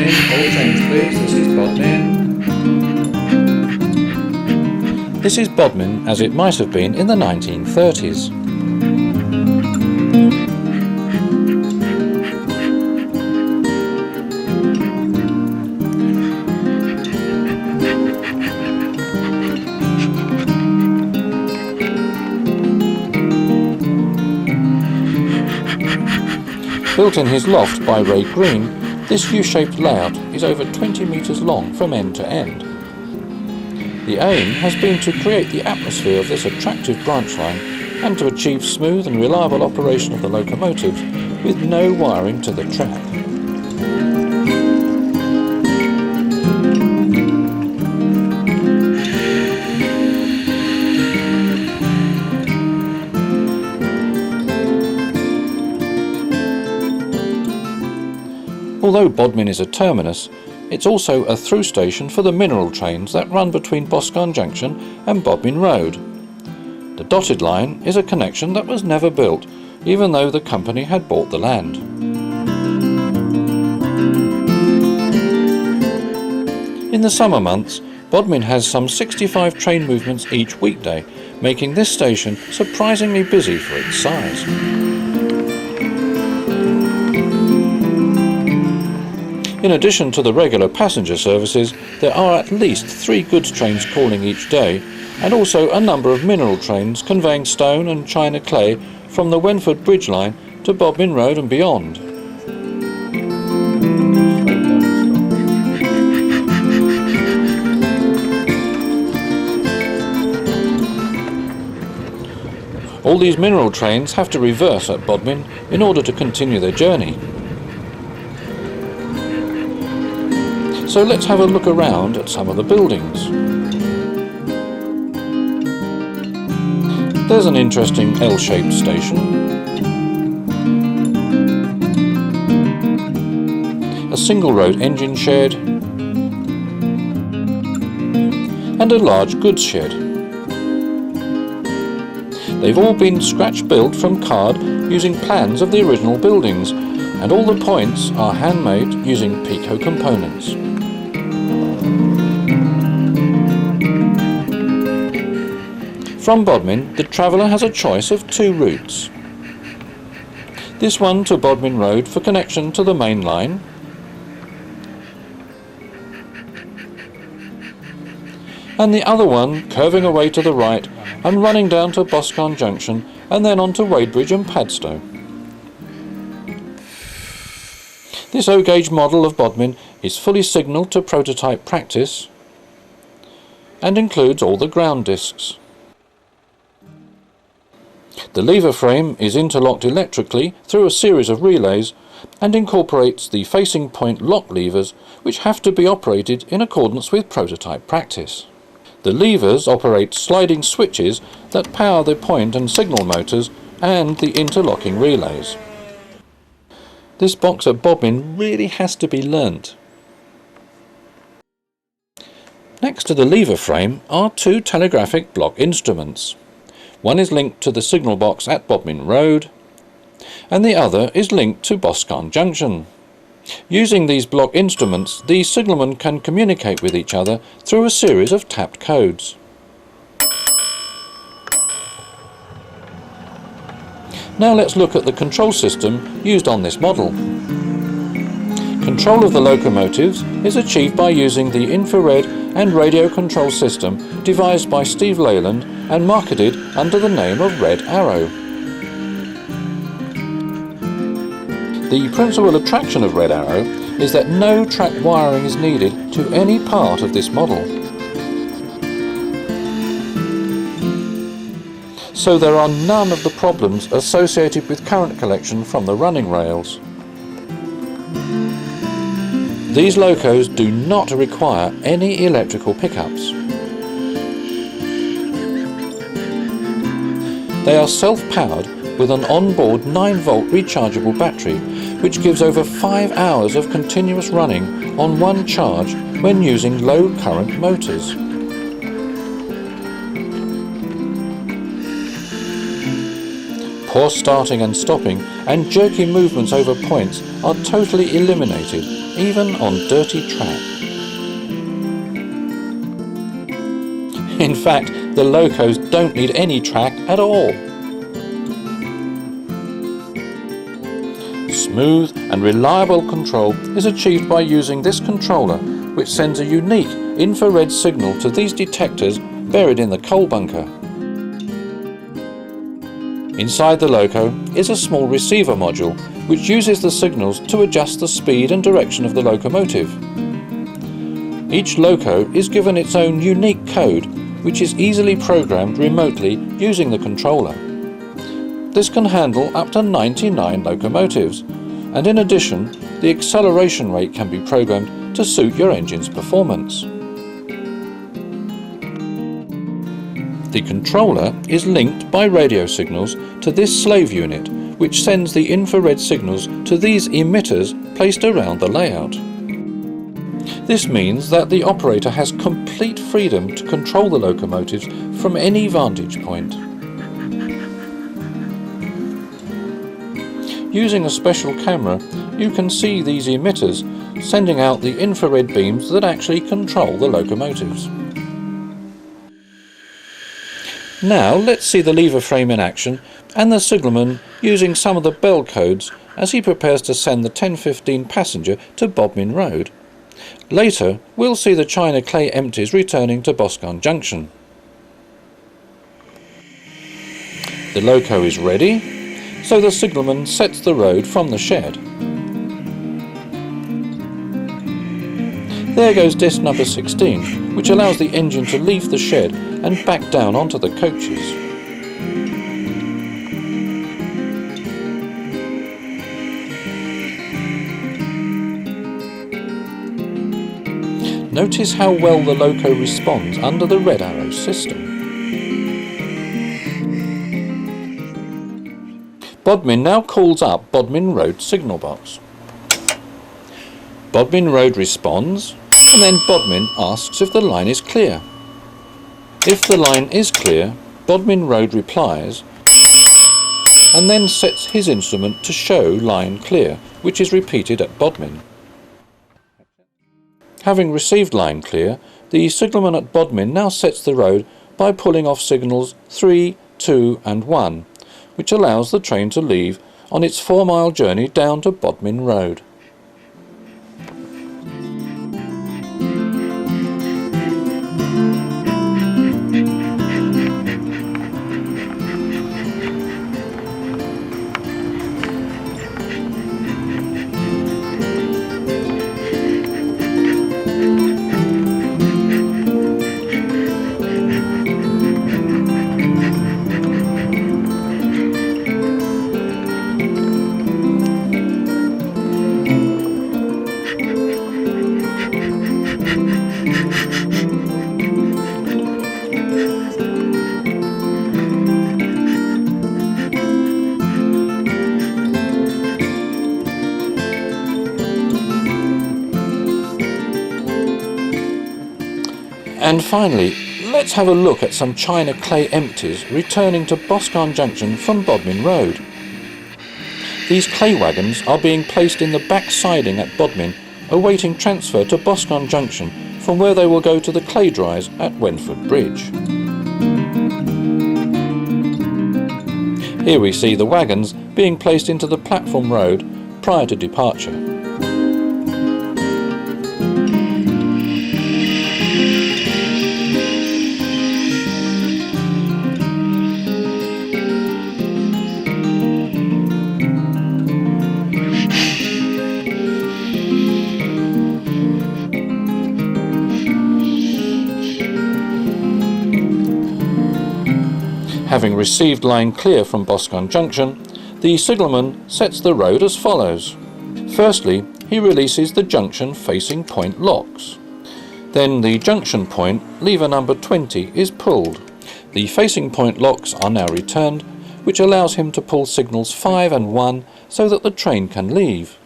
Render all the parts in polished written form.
Bodmin, all trains please, this is Bodmin. This is Bodmin as it might have been in the 1930s. Built in his loft by Ray Green, this U-shaped layout is over 20 metres long from end to end. The aim has been to create the atmosphere of this attractive branch line and to achieve smooth and reliable operation of the locomotives with no wiring to the track. Although Bodmin is a terminus, it's also a through station for the mineral trains that run between Boscarn Junction and Bodmin Road. The dotted line is a connection that was never built, even though the company had bought the land. In the summer months, Bodmin has some 65 train movements each weekday, making this station surprisingly busy for its size. In addition to the regular passenger services, there are at least 3 goods trains calling each day, and also a number of mineral trains conveying stone and china clay from the Wenford Bridge line to Bodmin Road and beyond. All these mineral trains have to reverse at Bodmin in order to continue their journey. So let's have a look around at some of the buildings. There's an interesting L-shaped station, a single road engine shed, and a large goods shed. They've all been scratch built from card using plans of the original buildings, and all the points are handmade using Pico components. From Bodmin, the traveller has a choice of 2 routes. This one to Bodmin Road for connection to the main line, and the other one curving away to the right and running down to Boscarn Junction and then on to Wadebridge and Padstow. This O-gauge model of Bodmin is fully signalled to prototype practice and includes all the ground discs. The lever frame is interlocked electrically through a series of relays and incorporates the facing point lock levers, which have to be operated in accordance with prototype practice. The levers operate sliding switches that power the point and signal motors and the interlocking relays. This box at Bodmin really has to be learnt. Next to the lever frame are 2 telegraphic block instruments. One is linked to the signal box at Bodmin Road, and the other is linked to Boscarn Junction. Using these block instruments, the signalmen can communicate with each other through a series of tapped codes. Now let's look at the control system used on this model. Control of the locomotives is achieved by using the infrared and radio control system devised by Steve Leyland and marketed under the name of Red Arrow. The principal attraction of Red Arrow is that no track wiring is needed to any part of this model. So there are none of the problems associated with current collection from the running rails. These locos do not require any electrical pickups. They are self-powered with an onboard 9-volt rechargeable battery, which gives over 5 hours of continuous running on one charge when using low current motors. Poor starting and stopping and jerky movements over points are totally eliminated, even on dirty track. In fact, the locos don't need any track at all. Smooth and reliable control is achieved by using this controller, which sends a unique infrared signal to these detectors buried in the coal bunker. Inside the loco is a small receiver module which uses the signals to adjust the speed and direction of the locomotive. Each loco is given its own unique code which is easily programmed remotely using the controller. This can handle up to 99 locomotives, and in addition, the acceleration rate can be programmed to suit your engine's performance. The controller is linked by radio signals to this slave unit, which sends the infrared signals to these emitters placed around the layout. This means that the operator has complete freedom to control the locomotives from any vantage point. Using a special camera, you can see these emitters sending out the infrared beams that actually control the locomotives. Now let's see the lever frame in action and the signalman using some of the bell codes as he prepares to send the 1015 passenger to Bodmin Road. Later, we'll see the China clay empties returning to Boscon Junction. The loco is ready, so the signalman sets the road from the shed. There goes disc number 16, which allows the engine to leave the shed and back down onto the coaches. Notice how well the loco responds under the red arrow system. Bodmin now calls up Bodmin Road signal box. Bodmin Road responds, and then Bodmin asks if the line is clear. If the line is clear, Bodmin Road replies, and then sets his instrument to show line clear, which is repeated at Bodmin. Having received line clear, the signalman at Bodmin now sets the road by pulling off signals 3, 2 and 1, which allows the train to leave on its 4-mile journey down to Bodmin Road. And finally, let's have a look at some China clay empties returning to Boscon Junction from Bodmin Road. These clay wagons are being placed in the back siding at Bodmin, awaiting transfer to Boscon Junction, from where they will go to the clay dryers at Wenford Bridge. Here we see the wagons being placed into the platform road prior to departure. Having received line clear from Boscon Junction, the signalman sets the road as follows. Firstly, he releases the junction facing point locks. Then the junction point, lever number 20, is pulled. The facing point locks are now returned, which allows him to pull signals 5 and 1 so that the train can leave.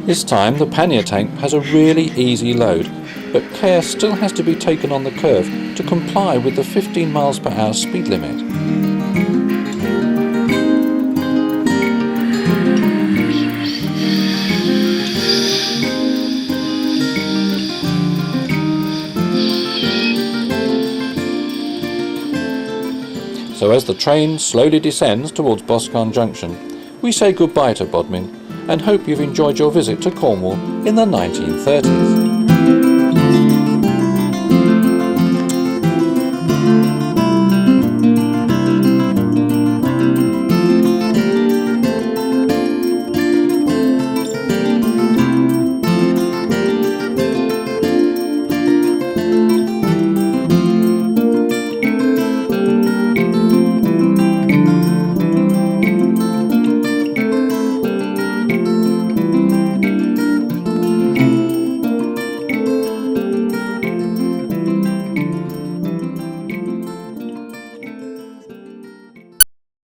This time the pannier tank has a really easy load, but care still has to be taken on the curve to comply with the 15 miles per hour speed limit. So as the train slowly descends towards Boscawen Junction, we say goodbye to Bodmin and hope you've enjoyed your visit to Cornwall in the 1930s.